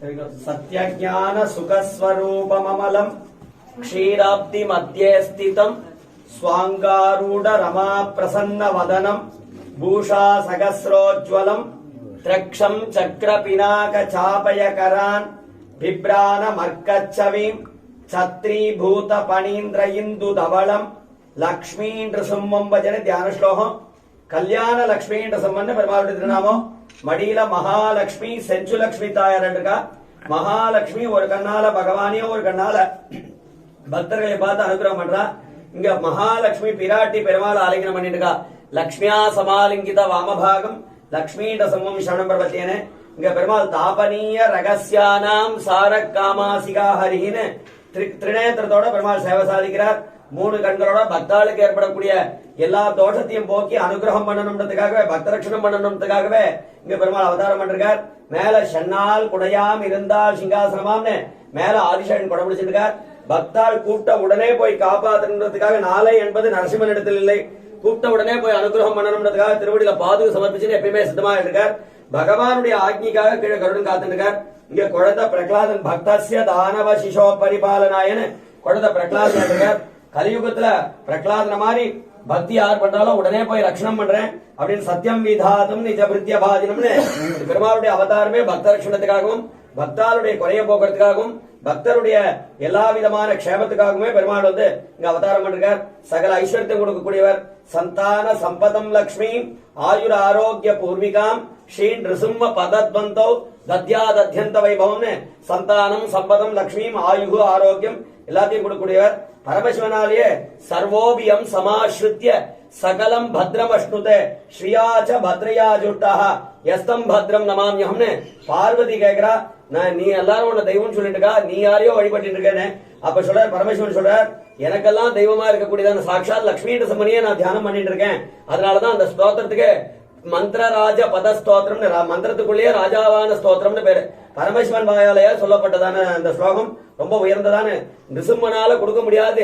सत्यज्ञान सुखस्वरूपममलं क्षीराब्धि मध्ये स्थितं स्वांगारूढ़ रमा प्रसन्न वदनं भूषा सहस्रोज्ज्वलं त्रक्षं चक्र पिनाक चापयकरान् बिभ्रान मर्कच्छवीं छत्रीभूत पणीन्द्र इंदु धवलं लक्ष्मी नृसिंहं भजने ध्यान श्लोकम कल्याण लक्ष्मी नृसिंहन பெருமாளுடைய திருநாமம் மடியில மகாலட்சுமி செஞ்சுலட்சுமி தாயார் இருக்கா மகாலட்சுமி ஒரு கண்ணால பகவானையும் ஒரு கண்ணால பக்தர்களை பார்த்து அனுகிரகம் பண்றா இங்க மகாலட்சுமி பிராட்டி பெருமாள் ஆலிங்கனம் பண்ணிட்டு இருக்கா லக்ஷ்மியா சமாலிங்கித வாமபாகம் லக்ஷ்மி நரசிம்மம் சரணம் பிரபத்தியனே இங்க பெருமாள் தாபனீய ரகசியானாம் சாரக் காமாசிகா ஹரின்னு திரிநேத்திரத்தோட பெருமாள் சேவை சாதிக்கிறார் மூணு கண்களோட பக்தாளுக்கு ஏற்படக்கூடிய எல்லா தோஷத்தையும் போக்கி அனுகிரகம் பண்ணணும்ன்றதுக்காகவே பக்த ரட்சணம் பண்ணணும்ன்றதுக்காகவே இங்க பெருமாள் அவதாரம் பண்றார் மேல ஷண்ணால் குடையாம் இருந்தால் சிங்காசனமாம்னு மேல ஆதிசேஷன் குடம் பிடிச்சிருக்கார் பக்தாள் கூப்பிட்ட உடனே போய் காப்பாத்துறதுக்காக நாளை என்பது நரசிம்மன் இடத்தில் இல்லை கூப்பிட்ட உடனே போய் அனுகிரகம் பண்ணணும்ன்றதுக்காக திருவடியில பாதுகு சமர்ப்பிச்சு எப்பயுமே சித்தமா இருக்கார் பகவானுடைய ஆக்ஞிக்காக கீழே கருடன் காத்துருக்கார் இங்க குழந்தை பிரகலாதன் பக்தசிய தானவ சிசோ பரிபாலனாயன்னு குழந்தை பிரகலாதன் இருக்கார் கலியுகத்துல பிரகலாதன மாதிரி பக்தி யார் பண்றாலும் உடனே போய் ரட்சணம் பண்றேன் அப்படின்னு சத்தியம் விதாதம் நிஜ பிரித்திய பாதினம்னு பெருமாளுடைய அவதாரமே பக்த ரட்சணத்துக்காகவும் பக்தாளுடைய குறைய போக்குறதுக்காகவும் பக்தருடைய எல்லா விதமான க்ஷேமத்துக்காகவுமே பெருமாள் வந்து இங்க அவதாரம் பண்றார் சகல ஐஸ்வர்யத்தை கொடுக்கக்கூடியவர் சந்தான சம்பதம் லக்ஷ்மி ஆயுர் ஆரோக்கிய பூர்விகாம் ஸ்ரீ நிருசிம்ம பதத்வந்தோ தத்யாதத்யந்த வைபவம்னு சந்தானம் சம்பதம் லக்ஷ்மியும் ஆயுகு ஆரோக்கியம் எல்லாத்தையும் கொடுக்கக்கூடியவர் பரமசிவனாலேயே சர்வோபியம் சமாஸ்ருத்திய சகலம் பத்ரம் அஷ்ணுதே ஸ்ரீயாச்ச பத்ரயா ஜுட்டா எஸ்தம் பத்ரம் நமாமியம்னு பார்வதி கேக்குறா நான் நீ எல்லாரும் உன்ன தெய்வம் சொல்லிட்டு இருக்கா நீ யாரையோ வழிபட்டு இருக்கேன்னு அப்ப சொல்றார் பரமசிவன் சொல்றார் எனக்கெல்லாம் தெய்வமா இருக்கக்கூடியதான சாட்சாத் லட்சுமி நரசிம்மனையே நான் தியானம் பண்ணிட்டு இருக்கேன் அதனாலதான் அந்த ஸ்தோத்திரத்துக்கு மந்திரராஜ பத ஸ்தோத்திரம் மந்திரத்துக்குள்ளேயே ராஜாவான ஸ்தோத்திரம்னு பேரு பரமசிவன் வாயாலேயே சொல்லப்பட்டதான அந்த ஸ்லோகம் ரொம்ப உயர்ந்ததான நிருசிம்மனால கொடுக்க முடியாது